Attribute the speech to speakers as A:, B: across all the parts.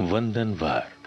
A: वंदनवार।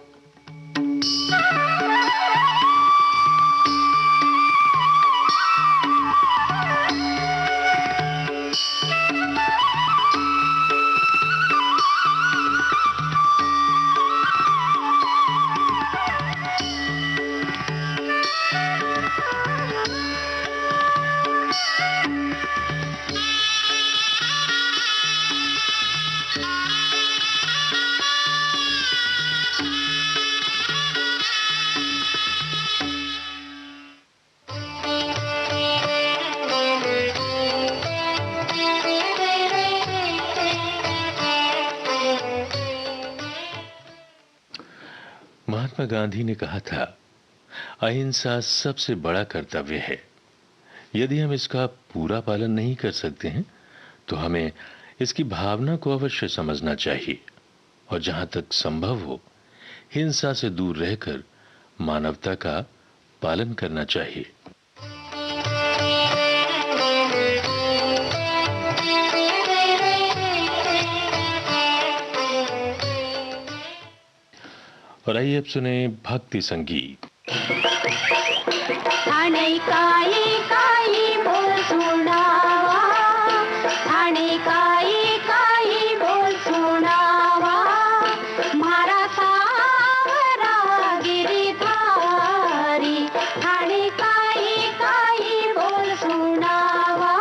A: महात्मा गांधी ने कहा था, अहिंसा सबसे बड़ा कर्तव्य है। यदि हम इसका पूरा पालन नहीं कर सकते हैं तो हमें इसकी भावना को अवश्य समझना चाहिए और जहां तक संभव हो हिंसा से दूर रहकर मानवता का पालन करना चाहिए। और आइए अब सुने भक्ति संगीत।
B: आणि काई काई बोल सुनावा, आणि काई काई बोल सुनावा, मारा सावरा गिरिधारी, आणि काई बोल सुनावा,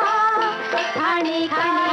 B: आणि काई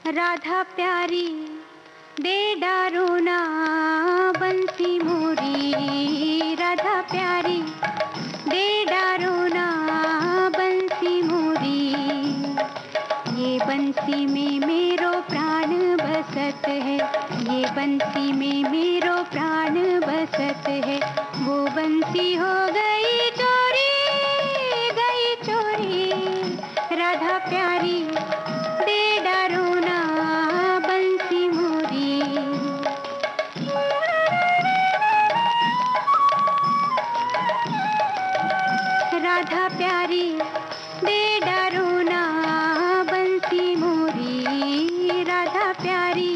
B: राधा प्यारी दे डारोना बंसी मोरी, राधा प्यारी दे डारोना बंसी मोरी, ये बंसी में मेरो प्राण बसत है, ये बंसी में मेरो प्राण बसत है, वो बंसी हो गई चोरी, गई चोरी, राधा प्यारी दे डारोना बंसी मोरी। राधा प्यारी दे डारोना बंसी मोरी, राधा प्यारी।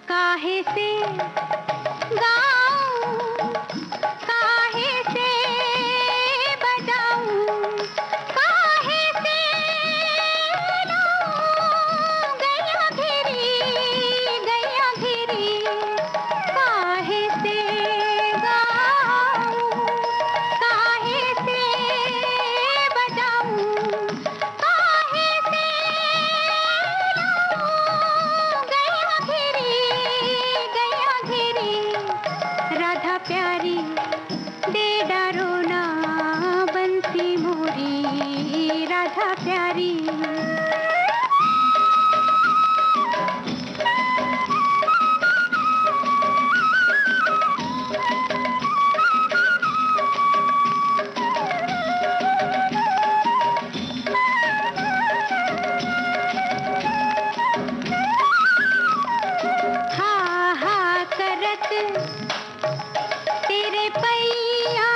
B: काहे से गाऊं, काहे से बजाऊं, काहे से लाऊं, गैया घिरी, गैया घिरी, काहे से गाऊं, काहे से बजाऊं, काहे से लाऊं, गैया घिरी, गैया घिरी, राधा प्यारी दे डारोना बंसी मोरी, राधा प्यारी। हा हा करत तेरे पैया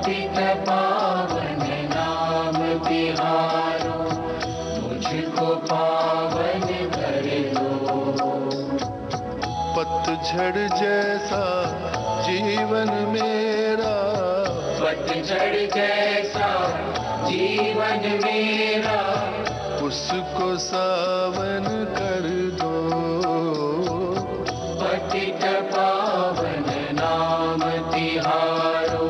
A: पतित पावन नाम तिहारो, मुझको पावन कर दो।
C: पतझड़ जैसा जीवन मेरा,
A: पतझड़ जैसा जीवन मेरा,
C: उसको सावन कर दो।
A: पतित पावन नाम तिहारो।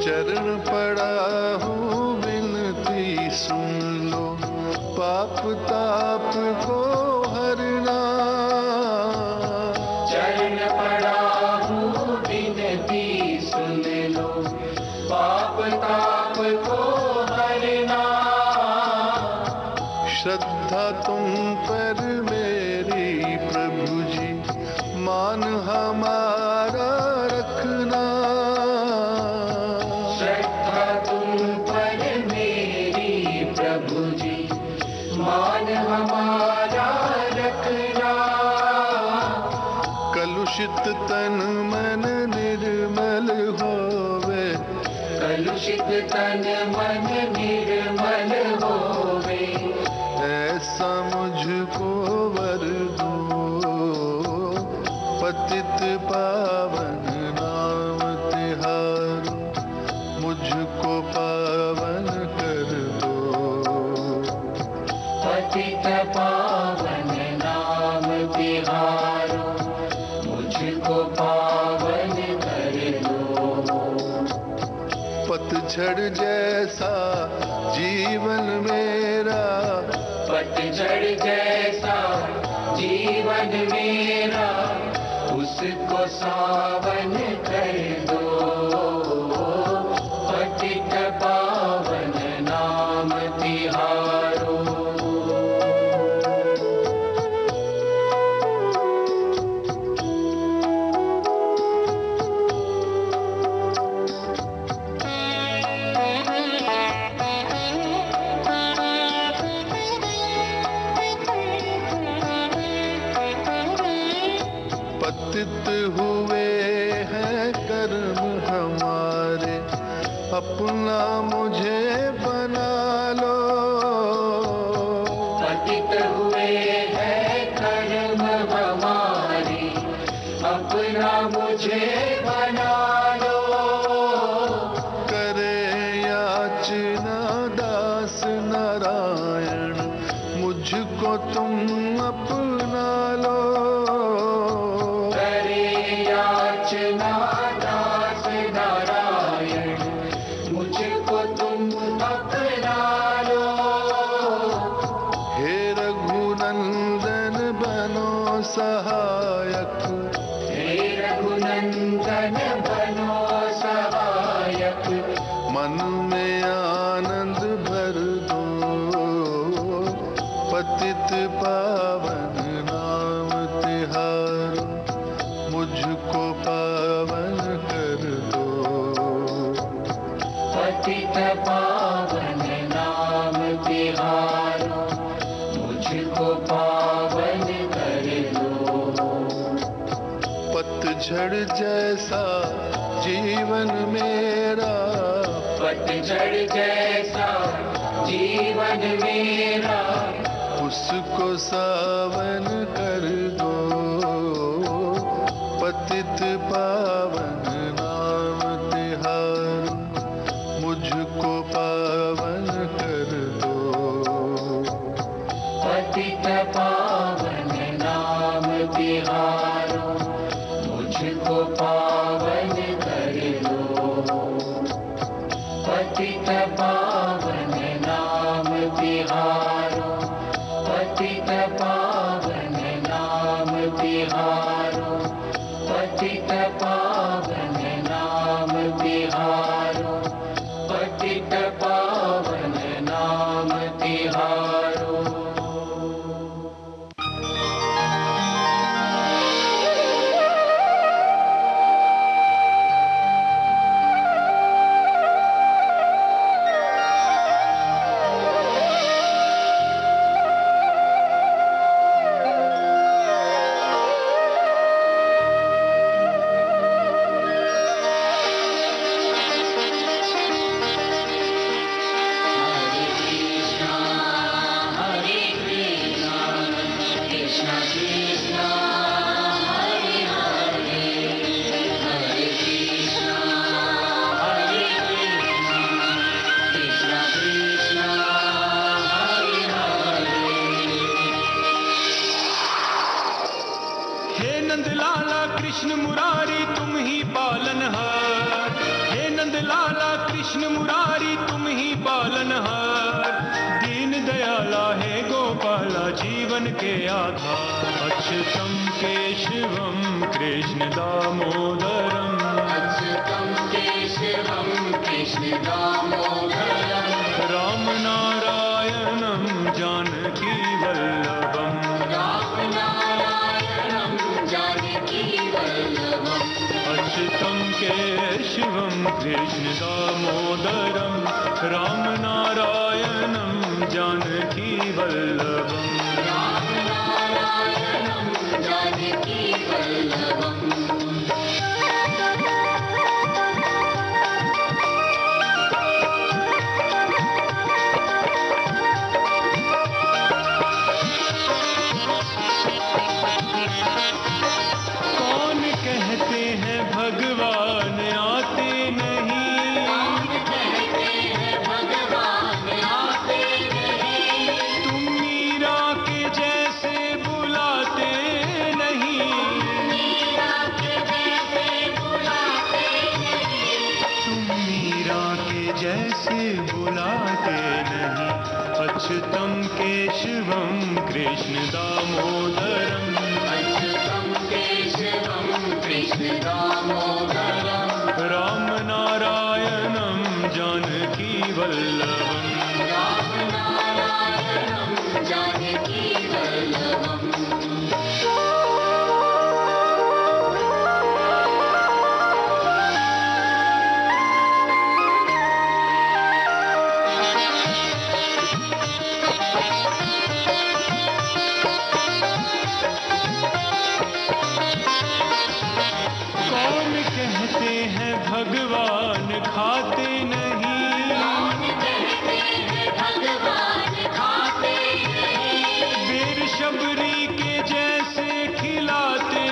C: चरण पड़ा हूँ विनती सुन लो, पाप ताप को हरना।
A: चरण पड़ा हूँ विनती सुन लो, पाप ताप को हरना।
C: श्रद्धा तुम पर मेरी प्रभु जी, मान हमारा रखना।
A: श्रद्धा तुम पर मेरी प्रभु जी, मान हमारा रखना।
C: कलुषित तन मन निर्मल होवे,
A: कलुषित तन मन निर्मल होवे,
C: ऐसा मुझको वर दो। पतित पावन नाम तिहारो, मुझको पावन कर दो।
A: पतित पावन नाम तिहारो, मुझको पावन कर दो।
C: पतझड़ जैसा जीवन मेरा,
A: पतझड़ जैसा जीवन मेरा, उसको सावन कर दो। पतित पावन नाम तिहारो।
C: पतित हुए हैं कर्म हमारे, अपना मुझे बना लो।
A: पतित हुए हैं कर्म हमारे, अपना मुझे बना लो।
C: करे याचना दास नारायण, मुझको तुम अपना लो।
A: याचना दास नारायण, मुझको तुम अपना लो।
C: हे रघुनंदन बनो सहायक,
A: हे रघुनंदन बनो सहायक,
C: मन में आनंद भर दो। पतित पावन नाम तिहारो, मुझको पावन कर दो।
A: पतित पावन नाम तिहारो, मुझको पावन कर दो।
C: पतझड़ जैसा जीवन मेरा,
A: पतझड़ जैसा जीवन मेरा,
C: उसको सावन कर दो। पतित पावन नाम तिहारो, मुझको पावन कर दो।
A: पतित पावन नाम तिहारो, मुझको पावन कर दो। पतित पावन नाम तिहारो, पतित पावन नाम तिहारो, पतित पावन नाम तिहारो, पतित पावन नाम तिहारो।
D: नंद लाला कृष्ण मुरारी तुम ही पालनहार, हे नंद लाला कृष्ण मुरारी तुम ही पालनहार, दीन दयाला है गोपाला जीवन के आधार, अच्युतम केशवम कृष्ण दामोदरम,
E: अच्युतम केशवम कृष्ण दामोदरम,
D: राम नारायणम जानकी वल्लभम,
E: राम नारायणम जानकी वल्लभम,
D: अच्युतम केशवम कृष्ण दामोदरम, राम नारायणम जानकी वल्लभम,
E: राम नारायणम जानकी वल्लभम।
D: कौन कहते हैं भगवान आते नहीं,
E: कौन कहते हैं भगवान आते नहीं,
D: तुम मीरा के जैसे बुलाते नहीं,
E: मीरा के जैसे बुलाते नहीं,
D: तुम मीरा के जैसे बुलाते नहीं, अच्युतम केशवम कृष्ण दामोदरम,
E: अच्युतम केशवम कृष्ण दामोदरम,
D: राम नारायणम जानकी वल्लभम,
E: राम नारायणम जानकी वल्लभम।
D: कौन कहते हैं भगवान खाते नहीं,
E: कौन कहते हैं भगवान खाते नहीं,
D: बेर शबरी के जैसे खिलाते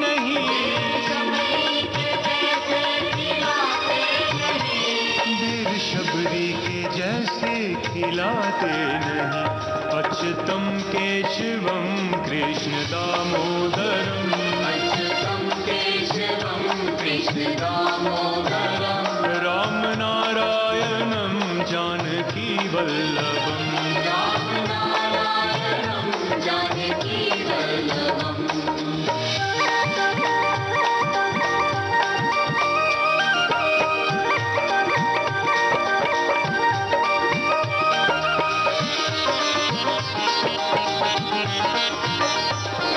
D: नहीं,
E: शबरी के जैसे खिलाते नहीं,
D: बेर शबरी के जैसे खिलाते नहीं, अच्युतम केशवम कृष्ण दामोदरम,
E: अच्युतम केशवम कृष्ण दामोदरम,
D: राम नारायणम जानकी वल्लभम,
E: राम नारायणम जानकी वल्लभम।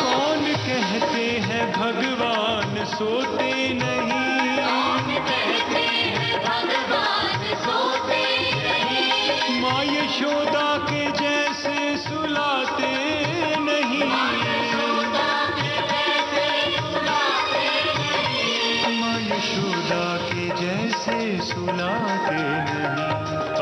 D: कौन कहते हैं भगवान सोते नहीं,
E: कौन कहते हैं भगवान सोते नहीं,
D: माँ यशोदा के जैसे सुलाते नहीं,
E: यशोदा के जैसे सुलाते नहीं,
D: माँ यशोदा के जैसे सुलाते नहीं,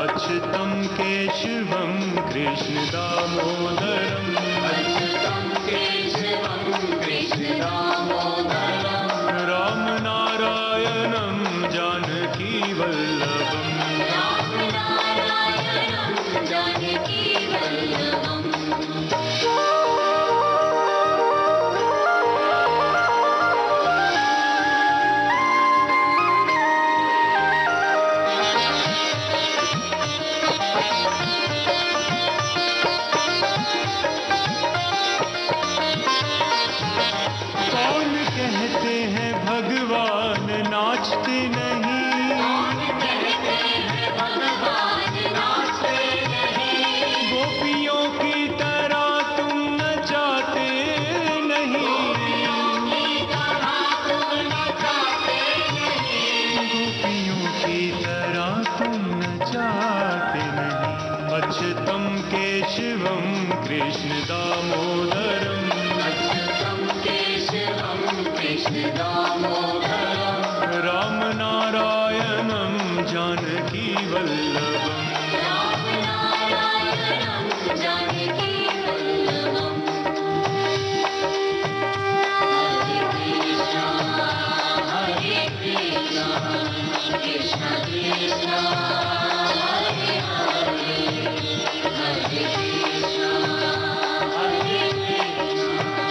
D: अच्युतम केशवम कृष्ण दामोदरम,
E: अच्युतम केशवम कृष्ण दामोदरम,
D: राम नारायणम जानकी वल्लभम,
E: राम नारायणम जानकी वल्लभम।
D: कौन कहते हैं भगवान नाचते नहीं,
E: कौन कहते हैं भगवान नाचते नहीं,
D: गोपियों की तरह तुम नचाते नहीं,
E: की तरह तुम नचाते नहीं,
D: गोपियों की तरह तुम नचाते नहीं, अच्युतम केशवम कृष्ण दामोदरम,
E: अच्युतम केशवम कृष्ण दामोदरम,
D: राम नारायणम जानकी वल्लभम,
E: राम नारायणम जानकी वल्लभम। हरे कृष्णा कृष्ण कृष्ण हरे हरे, हरे कृष्णा हरे कृष्णा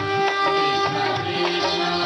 E: कृष्ण कृष्ण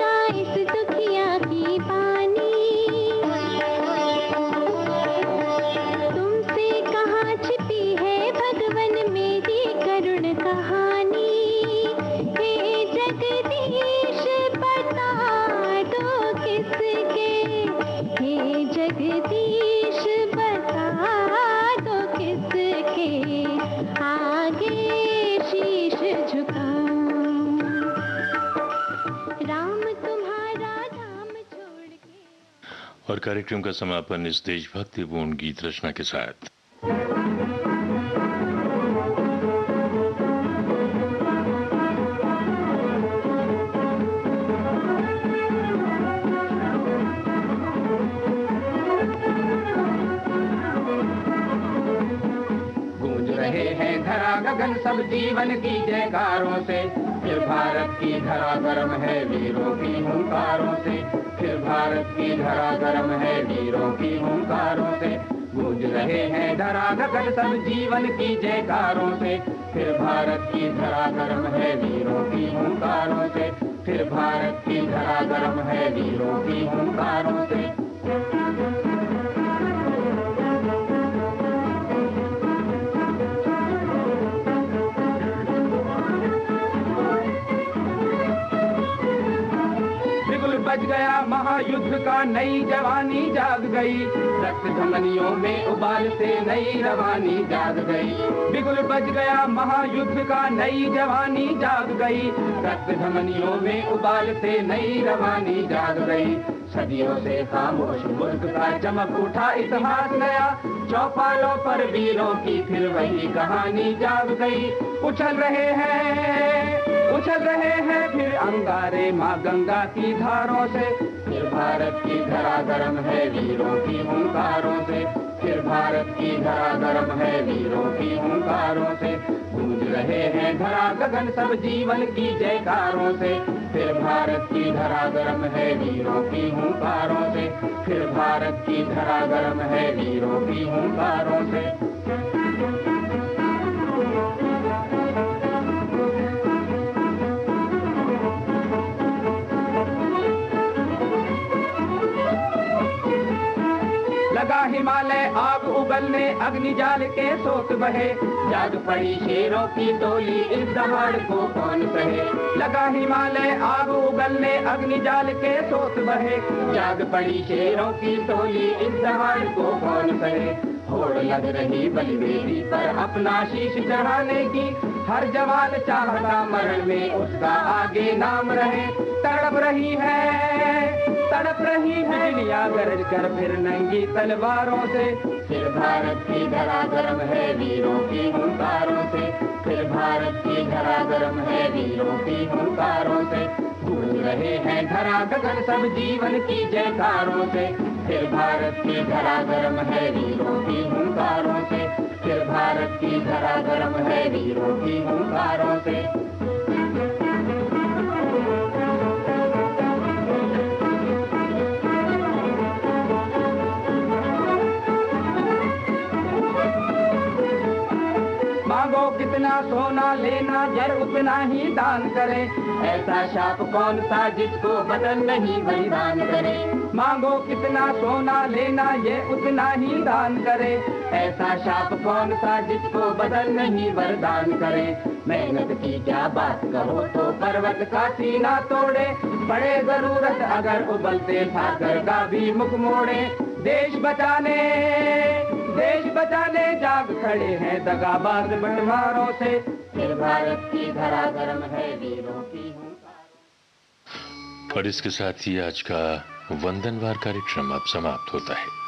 B: का इस दुखिया की बानी। तुमसे कहाँ छिपी है भगवन मेरी करुण कहानी। हे जगदीश बता दो किसके, हे जगदीश बता दो किसके आगे शीश झुकाऊं। राम तुम्हारा धाम छोड़ के।
A: और कार्यक्रम का समापन इस देशभक्तिपूर्ण गीत रचना के साथ।
F: गूंज रहे हैं धरा गगन सब जीवन की जयकारों से, फिर भारत की धरा गर्म है वीरों की हुंकारों से, फिर भारत की धरा गर्म है वीरों की हुंकारों से। गूंज रहे हैं धरा गगन सब जीवन की जयकारों से, फिर भारत की धरा गर्म है वीरों की हुंकारों से, फिर भारत की धरा गर्म है वीरों की हुंकारों से। बज गया महायुद्ध का नई जवानी जाग गई, रक्त धमनियों में उबाल से नई रवानी जाग गई। बिगुल बज गया महायुद्ध का नई जवानी जाग गई, रक्त धमनियों में उबाल से नई रवानी जाग गई। सदियों से खामोश मुल्क का चमक उठा इतिहास नया, चौपालों पर वीरों की फिर वही कहानी जाग गई। उछल रहे हैं फिर अंगारे माँ गंगा की धारों से, फिर भारत की धरा गर्म है वीरों की हुंकारों से, फिर भारत की धरा गर्म है वीरों की हुंकारों से। गूंज रहे हैं धरा गगन सब जीवन की जयकारों से, फिर भारत की धरा गर्म है वीरों की हुंकारों से, फिर भारत की धरा गर्म है वीरों की हुंकारों से। लगा हिमालय आग उगलने अग्नि जाल के सोत बहे, जाग पड़ी शेरों की टोली इस दहाड़ को कौन सहे। लगा हिमालय आग उगलने अग्नि जाल के सोत बहे, जाग पड़ी शेरों की टोली इस दहाड़ को कौन सहे। होड़ लग रही बलिवेदी पर अपना शीश चढ़ाने की, हर जवान चाहता मरण में उसका आगे नाम रहे। तड़प रही है दुनिया गरज कर फिर नंगी तलवारों से, फिर भारत की धरा गर्म है वीरों की हुंकारों से, फिर भारत की धरा गर्म है वीरों की हुंकारों से। गूंज रहे हैं धरा गगन सब जीवन की जयकारों से, फिर भारत की धरा गर्म है वीरों की हुंकारों से, फिर भारत की धरा गर्म है वीरों की हुंकारों से। मांगो कितना सोना लेना जर उतना ही दान करे, ऐसा शाप कौन सा जिसको बदल नहीं बलिदान करे। मांगो कितना सोना लेना ये उतना ही दान करे, ऐसा शाप कौन सा जिसको बदल नहीं वरदान करे। मेहनत की क्या बात कहो तो पर्वत का सीना तोड़े, पड़े जरूरत अगर उबलते सागर का भी मुख मोड़े। देश बचाने जाग खड़े हैं दगाबाज बंटवारों से, फिर भारत की धरा गर्म है वीरों की हुंकार।
A: और इसके साथ ही आज का वंदनवार कार्यक्रम अब समाप्त होता है।